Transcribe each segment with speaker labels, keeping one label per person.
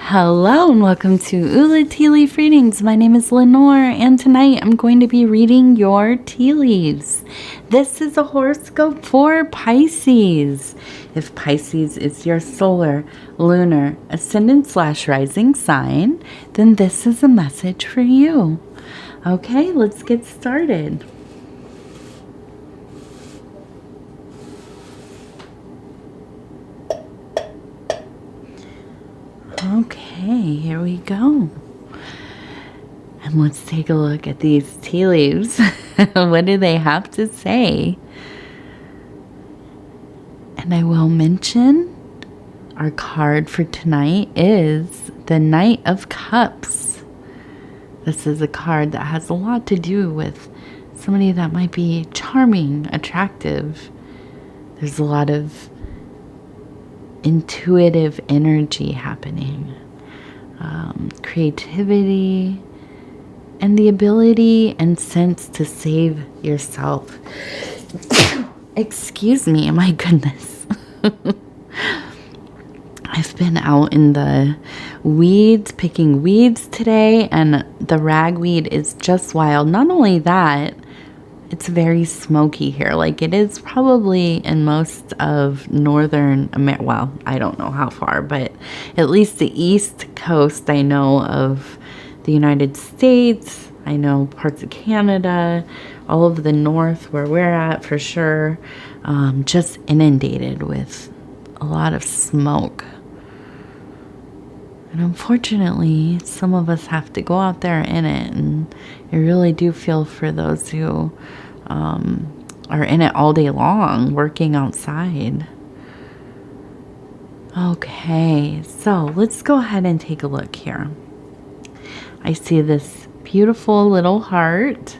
Speaker 1: Hello and welcome to Ula Tea Leaf Readings. My name is Lenor and tonight I'm going to be reading your tea leaves. This is a horoscope for Pisces. If Pisces is your solar, lunar, ascendant/rising sign, then this is a message for you. Okay, let's get started. Okay, here we go. And let's take a look at these tea leaves. What do they have to say? And I will mention our card for tonight is the Knight of Cups. This is a card that has a lot to do with somebody that might be charming, attractive. There's a lot of intuitive energy happening, creativity, and the ability and sense to save yourself. Excuse me, my goodness. I've been out in the weeds, picking weeds today, and the ragweed is just wild. Not only that, it's very smoky here. Like it is probably in most of northern America. Well, I don't know how far, but at least the east coast, I know of the United States. I know parts of Canada, all of the north where we're at for sure, just inundated with a lot of smoke. And unfortunately, some of us have to go out there in it, and I really do feel for those who are in it all day long, working outside. Okay, so let's go ahead and take a look here. I see this beautiful little heart,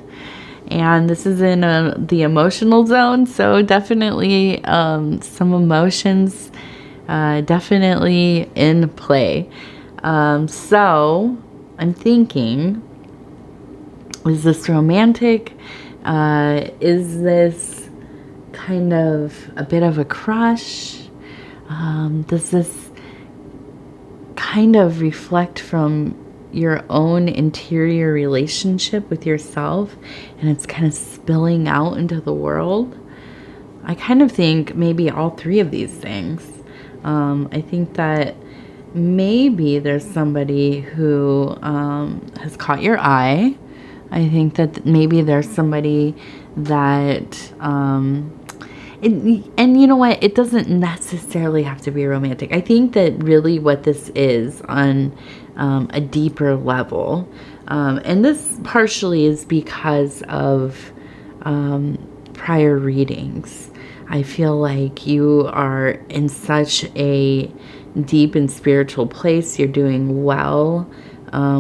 Speaker 1: and this is in the emotional zone, so definitely some emotions definitely in play. So I'm thinking, is this romantic? Is this kind of a bit of a crush? Does this kind of reflect from your own interior relationship with yourself, and it's kind of spilling out into the world? I kind of think maybe all three of these things. I think that maybe there's somebody who has caught your eye. I think that maybe there's somebody that, and you know what? It doesn't necessarily have to be romantic. I think that really what this is on a deeper level, and this partially is because of prior readings. I feel like you are in such a deep and spiritual place. You're doing well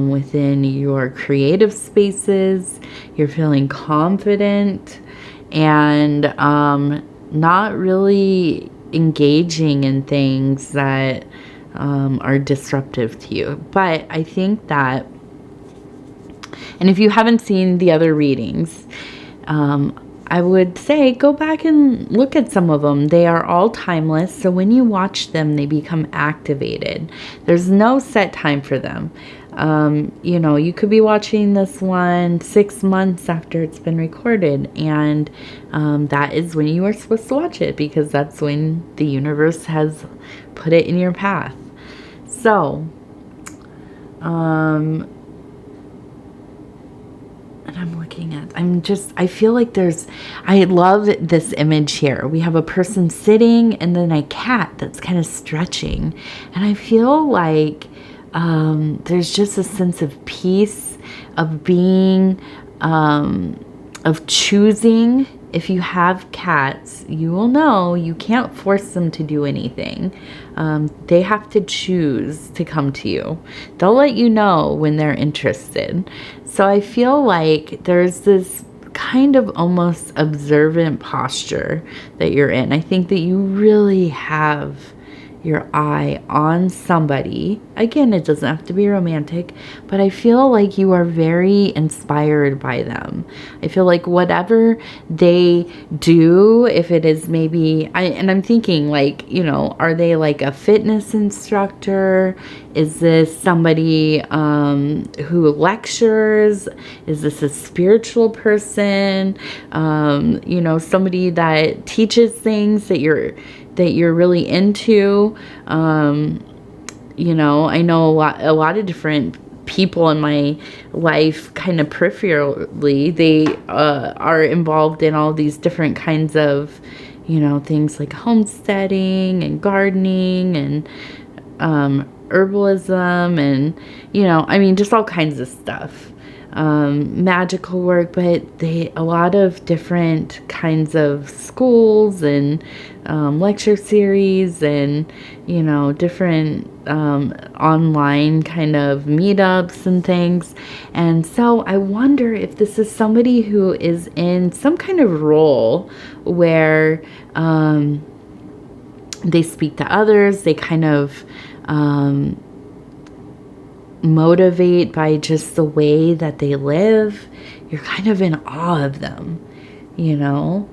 Speaker 1: within your creative spaces. You're feeling confident and not really engaging in things that are disruptive to you. But I think that, and if you haven't seen the other readings, I would say go back and look at some of them. They are all timeless, so when you watch them, they become activated. There's no set time for them. You know, you could be watching this one 6 months after it's been recorded, and that is when you are supposed to watch it, because that's when the universe has put it in your path. So, and I'm looking at, I feel like I love this image here. We have a person sitting and then a cat that's kind of stretching. And I feel like there's just a sense of peace, of being, of choosing. If you have cats, you will know you can't force them to do anything. They have to choose to come to you. They'll let you know when they're interested. So I feel like there's this kind of almost observant posture that you're in. I think that you really have your eye on somebody. Again, it doesn't have to be romantic, but I feel like you are very inspired by them. I feel like whatever they do, if it is maybe, I'm thinking like, you know, are they like a fitness instructor? Is this somebody who lectures? Is this a spiritual person? You know, somebody that teaches things that you're really into. You know, I know a lot of different people in my life, kind of peripherally, they are involved in all these different kinds of, you know, things like homesteading and gardening and herbalism and, you know, I mean, just all kinds of stuff. Magical work, but a lot of different kinds of schools and lecture series and, you know, different online kind of meetups and things. And so I wonder if this is somebody who is in some kind of role where they speak to others, they kind of motivate by just the way that they live. You're kind of in awe of them, you know.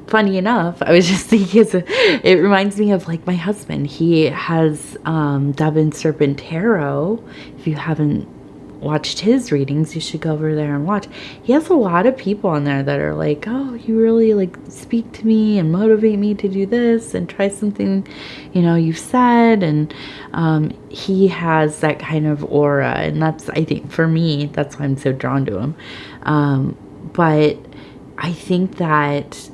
Speaker 1: Funny enough, I was just thinking, it reminds me of like my husband. He has Dove and Serpent Tarot. If you haven't watched his readings, you should go over there and watch. He has a lot of people on there that are like, oh, you really like speak to me and motivate me to do this and try something, you know, you've said. And he has that kind of aura, and that's, I think for me, that's why I'm so drawn to him. But I think that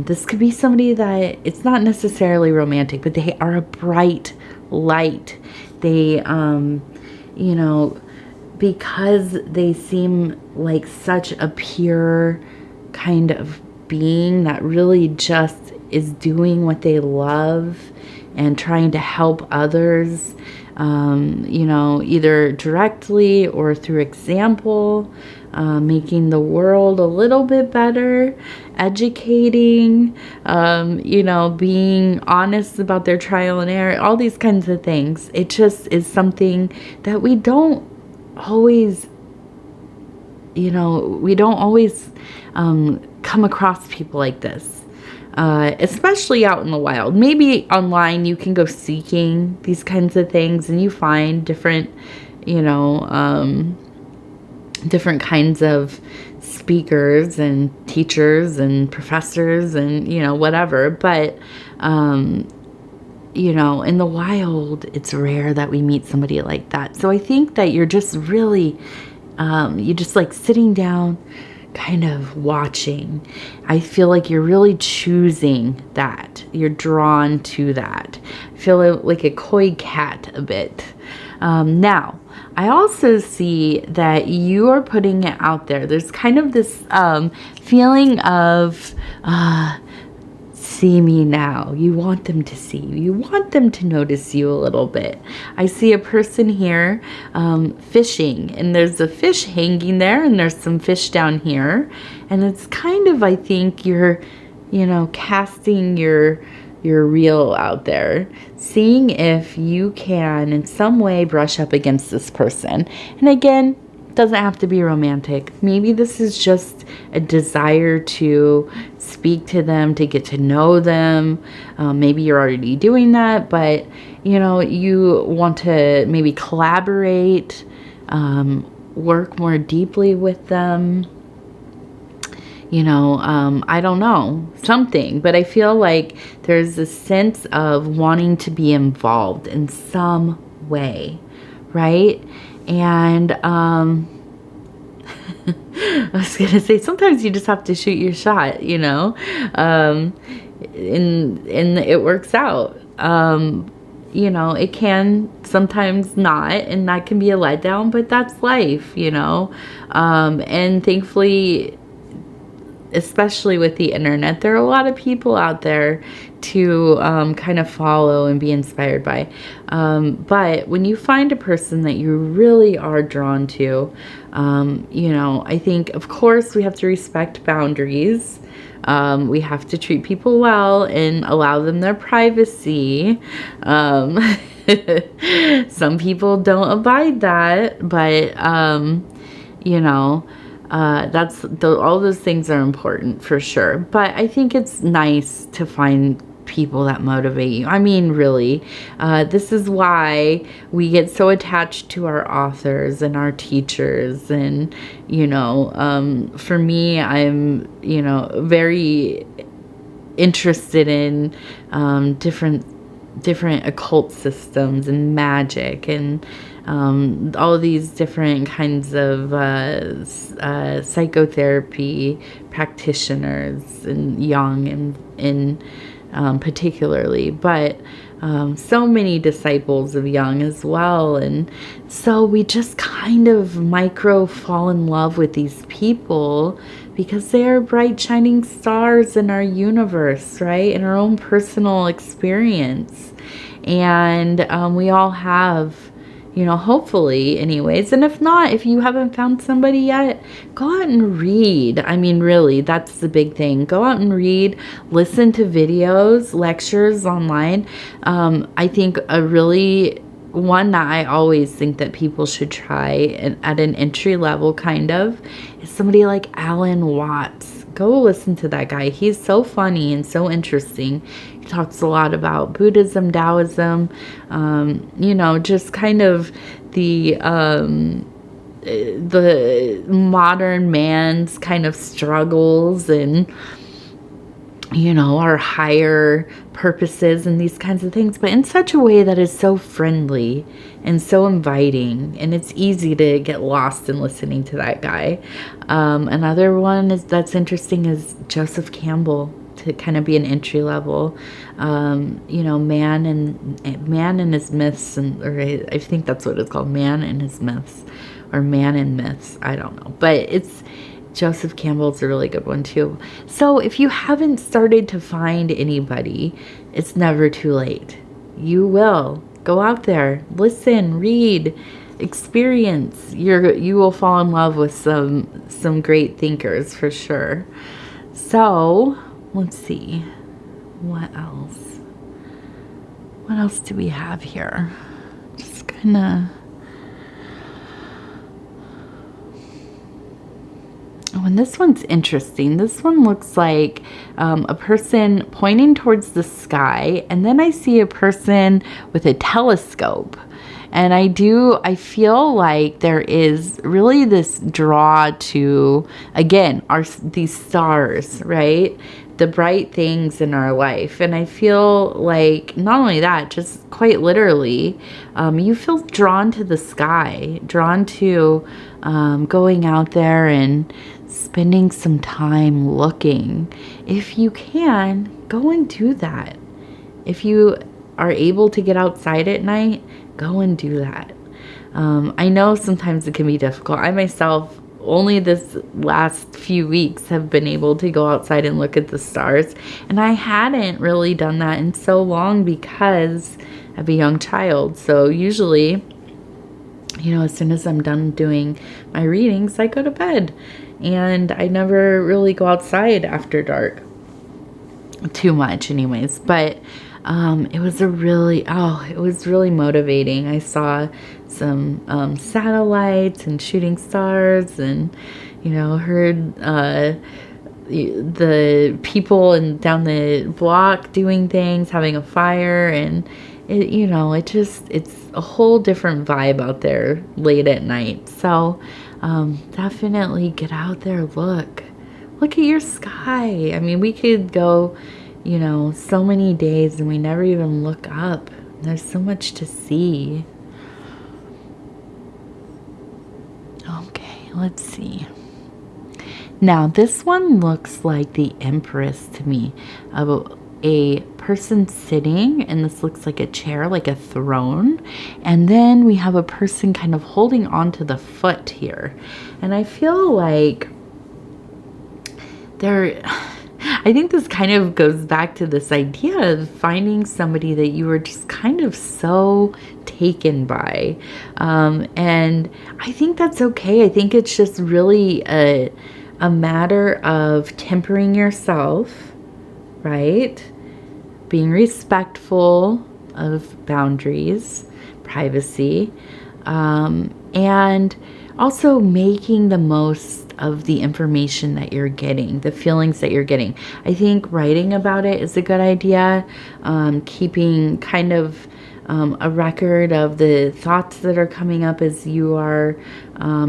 Speaker 1: this could be somebody that it's not necessarily romantic, but they are a bright light. They you know, because they seem like such a pure kind of being that really just is doing what they love and trying to help others, you know, either directly or through example, making the world a little bit better, educating, you know, being honest about their trial and error, all these kinds of things. It just is something that we don't always, you know, we don't always come across people like this, especially out in the wild. Maybe online you can go seeking these kinds of things and you find different, you know, different kinds of speakers and teachers and professors and, you know, whatever. But you know, in the wild, it's rare that we meet somebody like that. So I think that you're just really, you just like sitting down, kind of watching. I feel like you're really choosing that. You're drawn to that. I feel like a coy cat a bit. Now, I also see that you are putting it out there. There's kind of this feeling of, see me now. You want them to see you. You want them to notice you a little bit. I see a person here fishing, and there's a fish hanging there, and there's some fish down here. And it's kind of, I think, you're, you know, casting your reel out there, seeing if you can in some way brush up against this person. And again, doesn't have to be romantic. Maybe this is just a desire to speak to them, to get to know them. Maybe you're already doing that, but you know, you want to maybe collaborate, work more deeply with them. You know, I don't know, something, but I feel like there's a sense of wanting to be involved in some way, right? And I was gonna say, sometimes you just have to shoot your shot, you know, and it works out. You know, it can sometimes not, and that can be a letdown, but that's life, you know. And thankfully, especially with the internet, there are a lot of people out there to kind of follow and be inspired by. But when you find a person that you really are drawn to, you know, I think, of course, we have to respect boundaries. We have to treat people well and allow them their privacy. Some people don't abide that, but you know, all those things are important for sure. But I think it's nice to find people that motivate you. I mean, really, this is why we get so attached to our authors and our teachers. And, you know, for me, I'm, you know, very interested in different occult systems and magic and all these different kinds of psychotherapy practitioners and Jung and particularly, but so many disciples of Jung as well. And so we just kind of micro fall in love with these people because they are bright shining stars in our universe, right? In our own personal experience. And we all have, you know, hopefully anyways. And if not, if you haven't found somebody yet, go out and read. I mean, really, that's the big thing. Go out and read, listen to videos, lectures online. I think one that I always think that people should try at an entry level kind of is somebody like Alan Watts. Go listen to that guy. He's so funny and so interesting. He talks a lot about Buddhism, Taoism, you know, just kind of the modern man's kind of struggles and, you know, our higher purposes and these kinds of things, but in such a way that is so friendly and so inviting, and it's easy to get lost in listening to that guy. Another one that's interesting is Joseph Campbell, to kind of be an entry level, you know, man and his myths, or I think that's what it's called, Man and His Myths, or Man and Myths, I don't know, but it's Joseph Campbell's a really good one too. So if you haven't started to find anybody, it's never too late. You will. Go out there, listen, read, experience. You will fall in love with some great thinkers for sure. So let's see. What else? What else do we have here? Just kind of... Oh, and this one's interesting. This one looks like a person pointing towards the sky, and then I see a person with a telescope. And I feel like there is really this draw to, again, these stars, right? The bright things in our life. And I feel like not only that, just quite literally, you feel drawn to the sky, drawn to going out there and spending some time looking. If you can, go and do that. If you are able to get outside at night, go and do that. I know sometimes it can be difficult. I myself, only this last few weeks, have been able to go outside and look at the stars. And I hadn't really done that in so long because I have a young child. So usually, you know, as soon as I'm done doing my readings, I go to bed. And I never really go outside after dark too much anyways. But it was really motivating. I saw some satellites and shooting stars, and, you know, heard the people down the block doing things, having a fire, and it's a whole different vibe out there late at night. So definitely get out there, look at your sky. I mean, we could go, you know, so many days and we never even look up. There's so much to see. Okay, let's see. Now, this one looks like the Empress to me, of a person sitting, and this looks like a chair, like a throne. And then we have a person kind of holding onto the foot here. And I feel like I think this kind of goes back to this idea of finding somebody that you were just kind of so taken by. And I think that's okay. I think it's just really a matter of tempering yourself, right? Being respectful of boundaries, privacy, and also making the most of the information that you're getting, the feelings that you're getting. I think writing about it is a good idea. Keeping kind of a record of the thoughts that are coming up as you are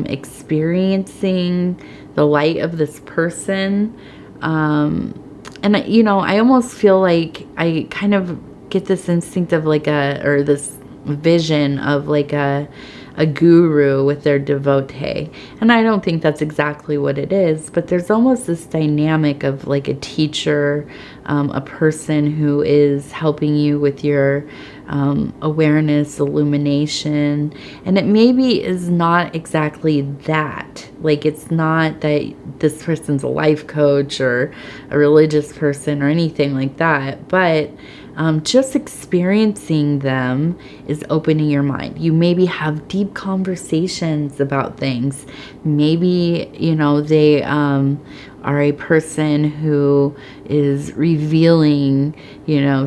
Speaker 1: experiencing the light of this person. And I almost feel like I kind of get this instinct of like this vision of like a guru with their devotee. And I don't think that's exactly what it is, but there's almost this dynamic of like a teacher, a person who is helping you with your awareness, illumination. And it maybe is not exactly that. Like, it's not that this person's a life coach or a religious person or anything like that, but just experiencing them is opening your mind. You maybe have deep conversations about things. Maybe, they are a person who is revealing,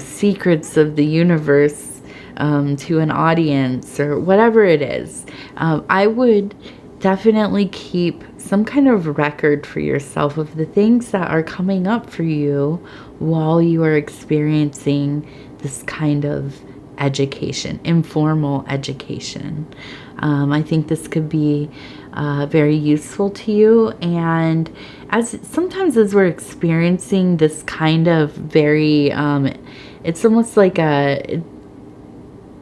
Speaker 1: secrets of the universe to an audience or whatever it is. I would definitely keep some kind of record for yourself of the things that are coming up for you while you are experiencing this kind of education, informal education. I think this could be very useful to you. And sometimes as we're experiencing this kind of very, it's almost like a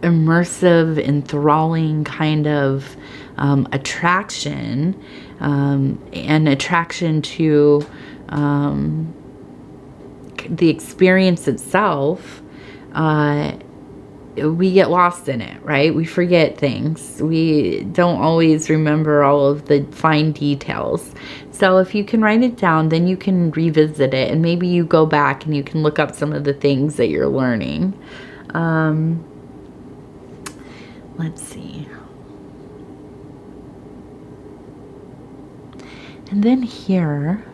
Speaker 1: immersive, enthralling kind of attraction, and attraction to the experience itself, we get lost in it, right? We forget things. We don't always remember all of the fine details. So if you can write it down, then you can revisit it, and maybe you go back and you can look up some of the things that you're learning. Let's see. And then here,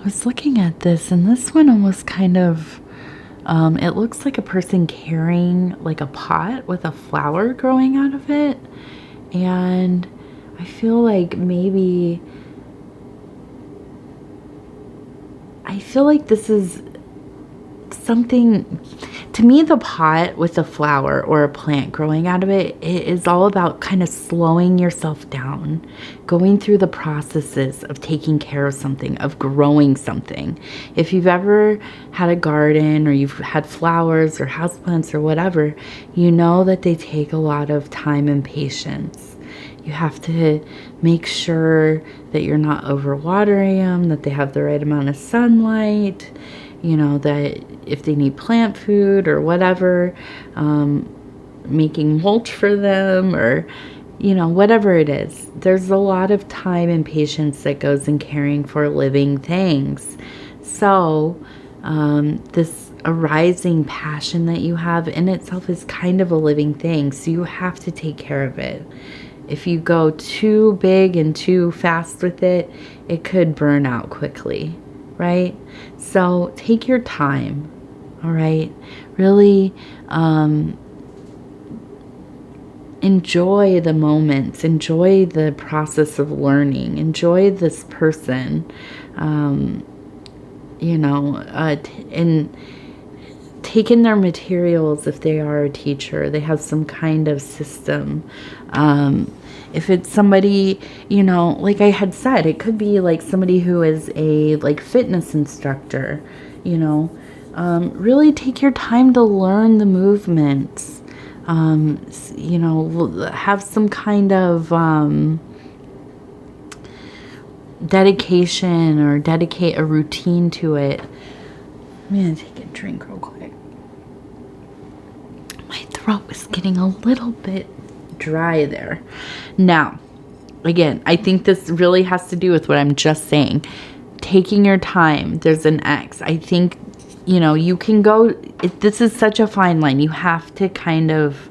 Speaker 1: I was looking at this, and this one almost kind of, it looks like a person carrying like a pot with a flower growing out of it. And I feel like this is something, to me, the pot with a flower or a plant growing out of it, it is all about kind of slowing yourself down, going through the processes of taking care of something, of growing something. If you've ever had a garden or you've had flowers or houseplants or whatever, you know that they take a lot of time and patience. You have to make sure that you're not overwatering them, that they have the right amount of sunlight, that if they need plant food or whatever, making mulch for them or, whatever it is. There's a lot of time and patience that goes in caring for living things. So this arising passion that you have in itself is kind of a living thing. So you have to take care of it. If you go too big and too fast with it, it could burn out quickly, right? So take your time, all right? Really enjoy the moments, enjoy the process of learning, enjoy this person, and take in their materials if they are a teacher. They have some kind of system. If it's somebody, like I had said, it could be like somebody who is a fitness instructor, really take your time to learn the movements, have some kind of dedication or dedicate a routine to it. I'm going to take a drink real quick. My throat was getting a little bit dry there. Now, again, I think this really has to do with what I'm just saying. Taking your time. There's an X. I think, you can go, this is such a fine line. You have to kind of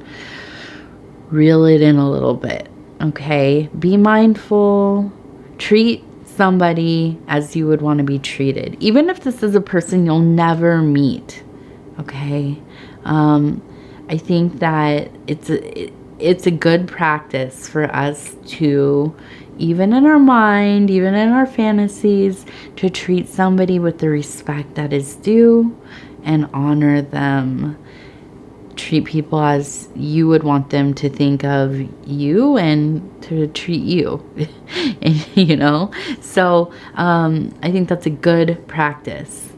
Speaker 1: reel it in a little bit. Okay? Be mindful. Treat somebody as you would want to be treated, even if this is a person you'll never meet. Okay. I think that it's a good practice for us to, even in our mind, even in our fantasies, to treat somebody with the respect that is due and honor them. Treat people as you would want them to think of you and to treat you. You know? So I think that's a good practice.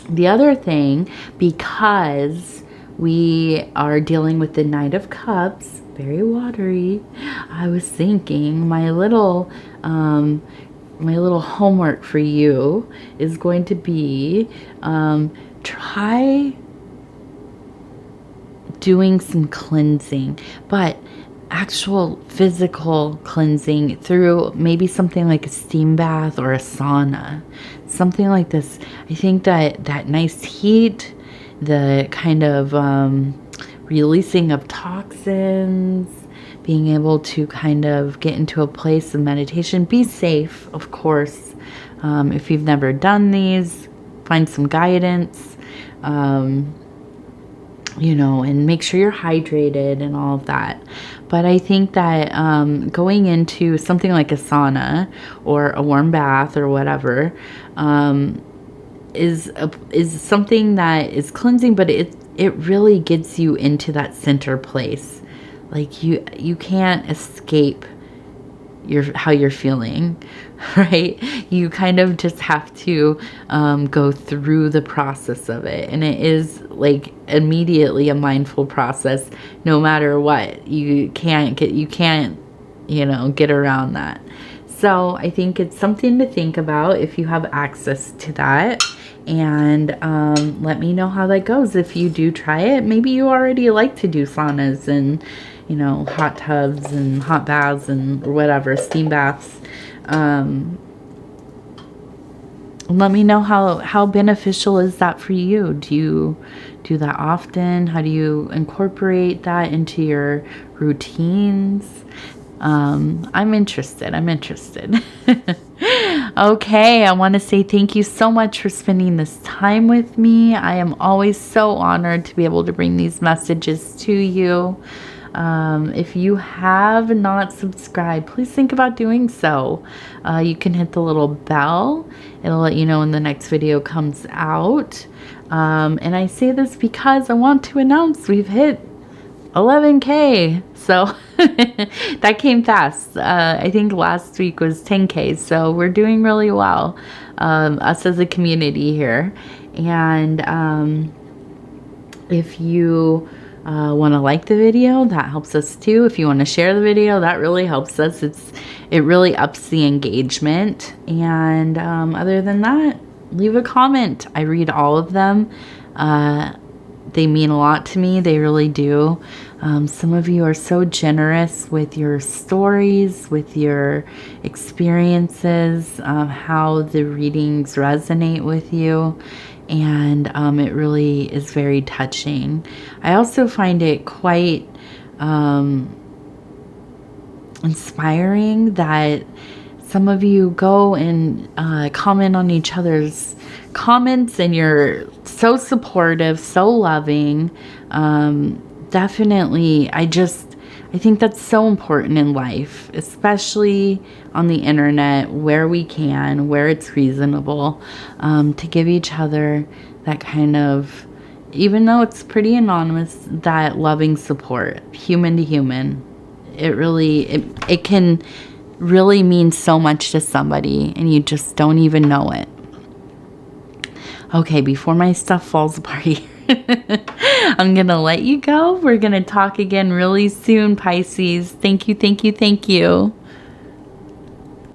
Speaker 1: The other thing, because we are dealing with the Knight of Cups, very watery, I was thinking my little homework for you is going to be try doing some cleansing, but actual physical cleansing through maybe something like a steam bath or a sauna, something like this. I think that nice heat, the kind of releasing of toxins, being able to kind of get into a place of meditation. Be safe, of course. If you've never done these, find some guidance. You know, and make sure you're hydrated and all of that. But I think that going into something like a sauna or a warm bath or whatever is something that is cleansing, but it really gets you into that center place. Like you can't escape how you're feeling, right? You kind of just have to go through the process of it, and it is like immediately a mindful process. No matter what, you can't get around that. So I think it's something to think about if you have access to that. And let me know how that goes if you do try it. Maybe you already like to do saunas and hot tubs and hot baths and whatever, steam baths. Let me know how beneficial is that for you. Do you do that often? How do you incorporate that into your routines? I'm interested. Okay, I want to say thank you so much for spending this time with me. I am always so honored to be able to bring these messages to you. If you have not subscribed, please think about doing so. You can hit the little bell. It'll let you know when the next video comes out. And I say this because I want to announce we've hit 11K. So that came fast. I think last week was 10K. So we're doing really well, us as a community here. And if you want to like the video, that helps us too. If you want to share the video, that really helps us. It really ups the engagement. And other than that, leave a comment. I read all of them. They mean a lot to me. They really do. Some of you are so generous with your stories, with your experiences, how the readings resonate with you. And it really is very touching. I also find it quite inspiring that some of you go and comment on each other's comments, and you're so supportive, so loving. Definitely, I think that's so important in life, especially on the internet, where we can, where it's reasonable, to give each other that kind of, even though it's pretty anonymous, that loving support, human to human. It can really mean so much to somebody, and you just don't even know it. Okay, before my stuff falls apart here, I'm going to let you go. We're going to talk again really soon, Pisces. Thank you, thank you, thank you.